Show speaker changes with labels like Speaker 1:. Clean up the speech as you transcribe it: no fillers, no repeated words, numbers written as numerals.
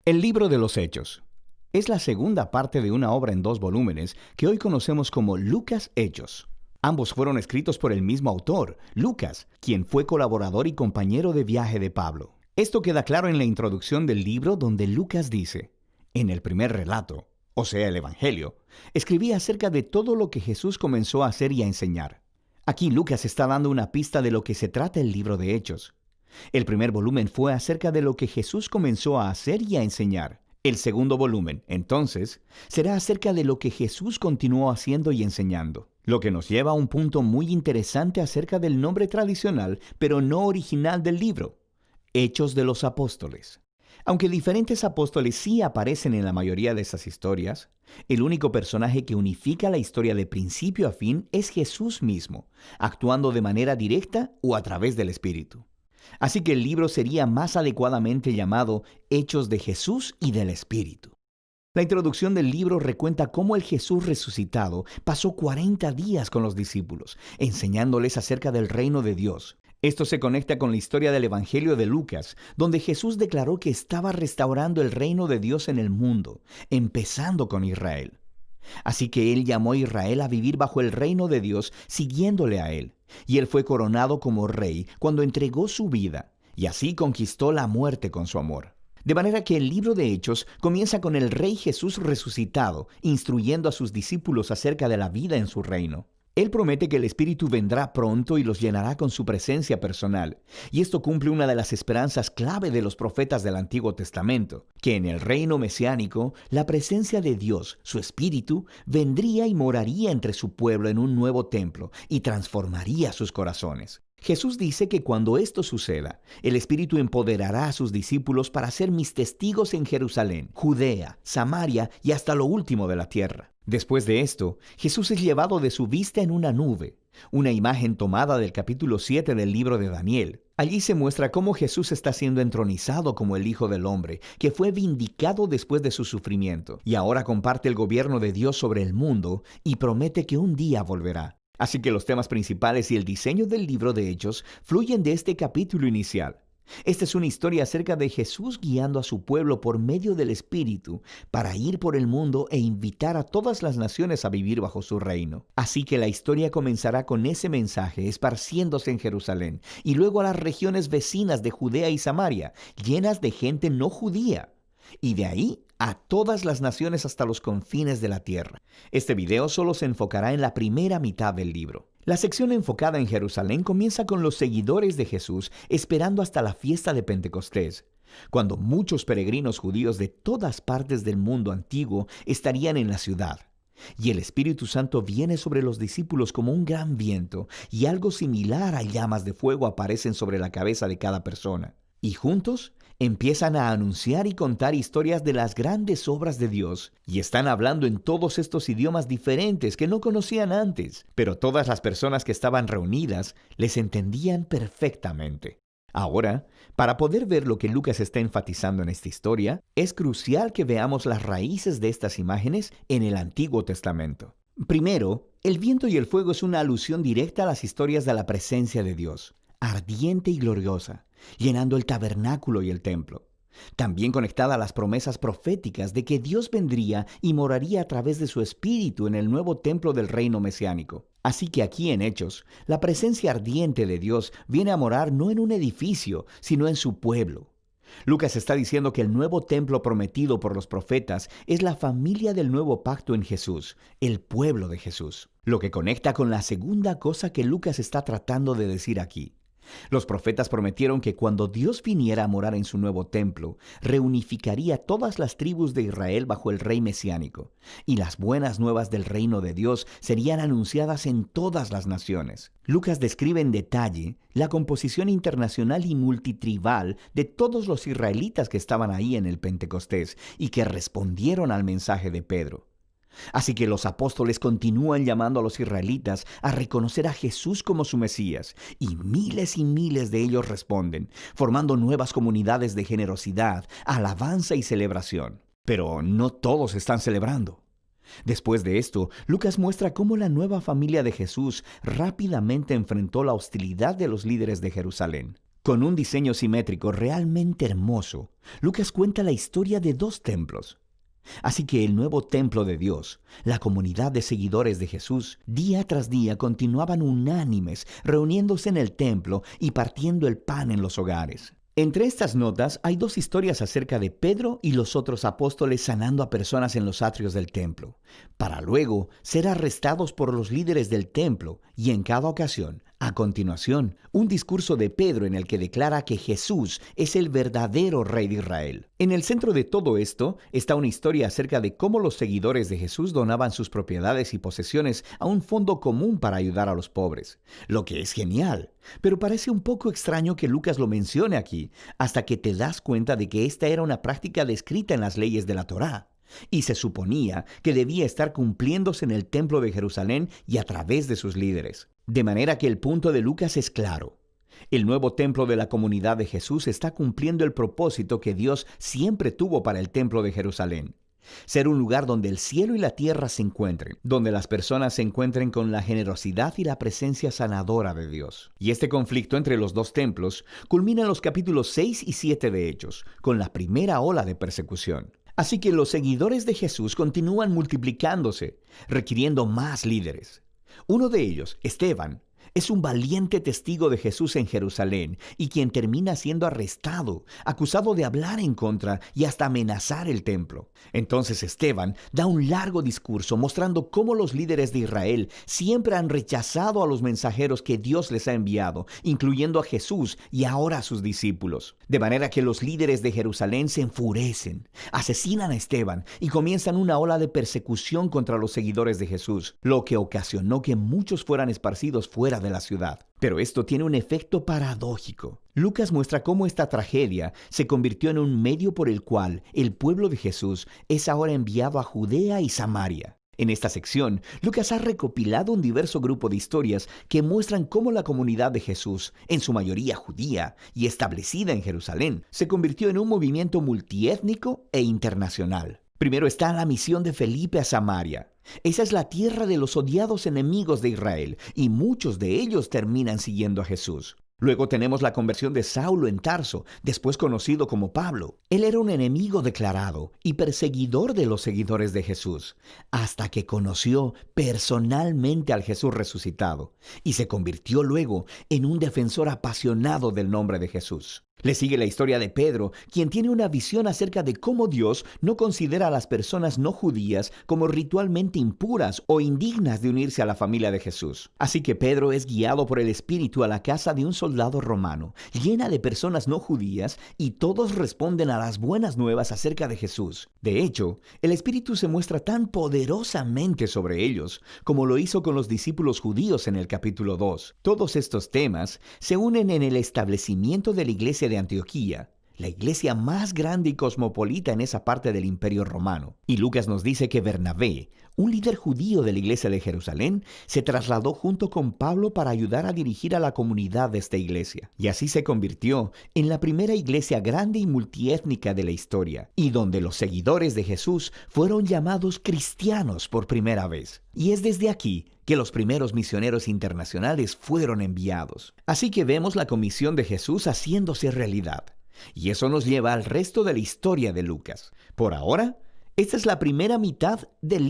Speaker 1: El libro de los Hechos es la segunda parte de una obra en 2 volúmenes que hoy conocemos como Lucas Hechos. Ambos fueron escritos por el mismo autor, Lucas, quien fue colaborador y compañero de viaje de Pablo. Esto queda claro en la introducción del libro, donde Lucas dice: en el primer relato, o sea el Evangelio, escribí acerca de todo lo que Jesús comenzó a hacer y a enseñar. Aquí Lucas está dando una pista de lo que se trata el libro de Hechos. El primer volumen fue acerca de lo que Jesús comenzó a hacer y a enseñar. El segundo volumen, entonces, será acerca de lo que Jesús continuó haciendo y enseñando. Lo que nos lleva a un punto muy interesante acerca del nombre tradicional, pero no original del libro: Hechos de los Apóstoles. Aunque diferentes apóstoles sí aparecen en la mayoría de esas historias, el único personaje que unifica la historia de principio a fin es Jesús mismo, actuando de manera directa o a través del Espíritu. Así que el libro sería más adecuadamente llamado Hechos de Jesús y del Espíritu. La introducción del libro recuenta cómo el Jesús resucitado pasó 40 días con los discípulos, enseñándoles acerca del reino de Dios. Esto se conecta con la historia del Evangelio de Lucas, donde Jesús declaró que estaba restaurando el reino de Dios en el mundo, empezando con Israel. Así que él llamó a Israel a vivir bajo el reino de Dios, siguiéndole a él. Y él fue coronado como rey cuando entregó su vida, y así conquistó la muerte con su amor. De manera que el libro de Hechos comienza con el Rey Jesús resucitado, instruyendo a sus discípulos acerca de la vida en su reino. Él promete que el Espíritu vendrá pronto y los llenará con su presencia personal. Y esto cumple una de las esperanzas clave de los profetas del Antiguo Testamento, que en el reino mesiánico, la presencia de Dios, su Espíritu, vendría y moraría entre su pueblo en un nuevo templo y transformaría sus corazones. Jesús dice que cuando esto suceda, el Espíritu empoderará a sus discípulos para ser mis testigos en Jerusalén, Judea, Samaria y hasta lo último de la tierra. Después de esto, Jesús es llevado de su vista en una nube, una imagen tomada del capítulo 7 del libro de Daniel. Allí se muestra cómo Jesús está siendo entronizado como el Hijo del Hombre, que fue vindicado después de su sufrimiento, y ahora comparte el gobierno de Dios sobre el mundo y promete que un día volverá. Así que los temas principales y el diseño del libro de Hechos fluyen de este capítulo inicial. Esta es una historia acerca de Jesús guiando a su pueblo por medio del Espíritu para ir por el mundo e invitar a todas las naciones a vivir bajo su reino. Así que la historia comenzará con ese mensaje esparciéndose en Jerusalén y luego a las regiones vecinas de Judea y Samaria, llenas de gente no judía. Y de ahí a todas las naciones hasta los confines de la tierra. Este video solo se enfocará en la primera mitad del libro. La sección enfocada en Jerusalén comienza con los seguidores de Jesús esperando hasta la fiesta de Pentecostés, cuando muchos peregrinos judíos de todas partes del mundo antiguo estarían en la ciudad. Y el Espíritu Santo viene sobre los discípulos como un gran viento, y algo similar a llamas de fuego aparecen sobre la cabeza de cada persona. Y juntos empiezan a anunciar y contar historias de las grandes obras de Dios, y están hablando en todos estos idiomas diferentes que no conocían antes, pero todas las personas que estaban reunidas les entendían perfectamente. Ahora, para poder ver lo que Lucas está enfatizando en esta historia, es crucial que veamos las raíces de estas imágenes en el Antiguo Testamento. Primero, el viento y el fuego es una alusión directa a las historias de la presencia de Dios, ardiente y gloriosa, llenando el tabernáculo y el templo. También conectada a las promesas proféticas de que Dios vendría y moraría a través de su Espíritu en el nuevo templo del reino mesiánico. Así que aquí en Hechos, la presencia ardiente de Dios viene a morar no en un edificio, sino en su pueblo. Lucas está diciendo que el nuevo templo prometido por los profetas es la familia del nuevo pacto en Jesús, el pueblo de Jesús. Lo que conecta con la segunda cosa que Lucas está tratando de decir aquí. Los profetas prometieron que cuando Dios viniera a morar en su nuevo templo, reunificaría todas las tribus de Israel bajo el rey mesiánico, y las buenas nuevas del reino de Dios serían anunciadas en todas las naciones. Lucas describe en detalle la composición internacional y multitribal de todos los israelitas que estaban ahí en el Pentecostés y que respondieron al mensaje de Pedro. Así que los apóstoles continúan llamando a los israelitas a reconocer a Jesús como su Mesías, y miles de ellos responden, formando nuevas comunidades de generosidad, alabanza y celebración. Pero no todos están celebrando. Después de esto, Lucas muestra cómo la nueva familia de Jesús rápidamente enfrentó la hostilidad de los líderes de Jerusalén. Con un diseño simétrico realmente hermoso, Lucas cuenta la historia de dos templos. Así que el nuevo templo de Dios, la comunidad de seguidores de Jesús, día tras día continuaban unánimes, reuniéndose en el templo y partiendo el pan en los hogares. Entre estas notas hay dos historias acerca de Pedro y los otros apóstoles sanando a personas en los atrios del templo, para luego ser arrestados por los líderes del templo y en cada ocasión, a continuación, un discurso de Pedro en el que declara que Jesús es el verdadero Rey de Israel. En el centro de todo esto está una historia acerca de cómo los seguidores de Jesús donaban sus propiedades y posesiones a un fondo común para ayudar a los pobres, lo que es genial. Pero parece un poco extraño que Lucas lo mencione aquí, hasta que te das cuenta de que esta era una práctica descrita en las leyes de la Torá, y se suponía que debía estar cumpliéndose en el templo de Jerusalén y a través de sus líderes. De manera que el punto de Lucas es claro. El nuevo templo de la comunidad de Jesús está cumpliendo el propósito que Dios siempre tuvo para el templo de Jerusalén. Ser un lugar donde el cielo y la tierra se encuentren, donde las personas se encuentren con la generosidad y la presencia sanadora de Dios. Y este conflicto entre los dos templos culmina en los capítulos 6 y 7 de Hechos, con la primera ola de persecución. Así que los seguidores de Jesús continúan multiplicándose, requiriendo más líderes. Uno de ellos, Esteban, es un valiente testigo de Jesús en Jerusalén y quien termina siendo arrestado, acusado de hablar en contra y hasta amenazar el templo. Entonces Esteban da un largo discurso mostrando cómo los líderes de Israel siempre han rechazado a los mensajeros que Dios les ha enviado, incluyendo a Jesús y ahora a sus discípulos. De manera que los líderes de Jerusalén se enfurecen, asesinan a Esteban y comienzan una ola de persecución contra los seguidores de Jesús, lo que ocasionó que muchos fueran esparcidos fuera de la ciudad. Pero esto tiene un efecto paradójico. Lucas muestra cómo esta tragedia se convirtió en un medio por el cual el pueblo de Jesús es ahora enviado a Judea y Samaria. En esta sección, Lucas ha recopilado un diverso grupo de historias que muestran cómo la comunidad de Jesús, en su mayoría judía y establecida en Jerusalén, se convirtió en un movimiento multiétnico e internacional. Primero está la misión de Felipe a Samaria. Esa es la tierra de los odiados enemigos de Israel, y muchos de ellos terminan siguiendo a Jesús. Luego tenemos la conversión de Saulo en Tarso, después conocido como Pablo. Él era un enemigo declarado y perseguidor de los seguidores de Jesús, hasta que conoció personalmente al Jesús resucitado, y se convirtió luego en un defensor apasionado del nombre de Jesús. Le sigue la historia de Pedro, quien tiene una visión acerca de cómo Dios no considera a las personas no judías como ritualmente impuras o indignas de unirse a la familia de Jesús. Así que Pedro es guiado por el Espíritu a la casa de un soldado romano, llena de personas no judías, y todos responden a las buenas nuevas acerca de Jesús. De hecho, el Espíritu se muestra tan poderosamente sobre ellos, como lo hizo con los discípulos judíos en el capítulo 2. Todos estos temas se unen en el establecimiento de la iglesia de Antioquía, la iglesia más grande y cosmopolita en esa parte del Imperio Romano. Y Lucas nos dice que Bernabé, un líder judío de la iglesia de Jerusalén, se trasladó junto con Pablo para ayudar a dirigir a la comunidad de esta iglesia. Y así se convirtió en la primera iglesia grande y multiétnica de la historia, y donde los seguidores de Jesús fueron llamados cristianos por primera vez. Y es desde aquí que los primeros misioneros internacionales fueron enviados. Así que vemos la comisión de Jesús haciéndose realidad. Y eso nos lleva al resto de la historia de Lucas. Por ahora, esta es la primera mitad del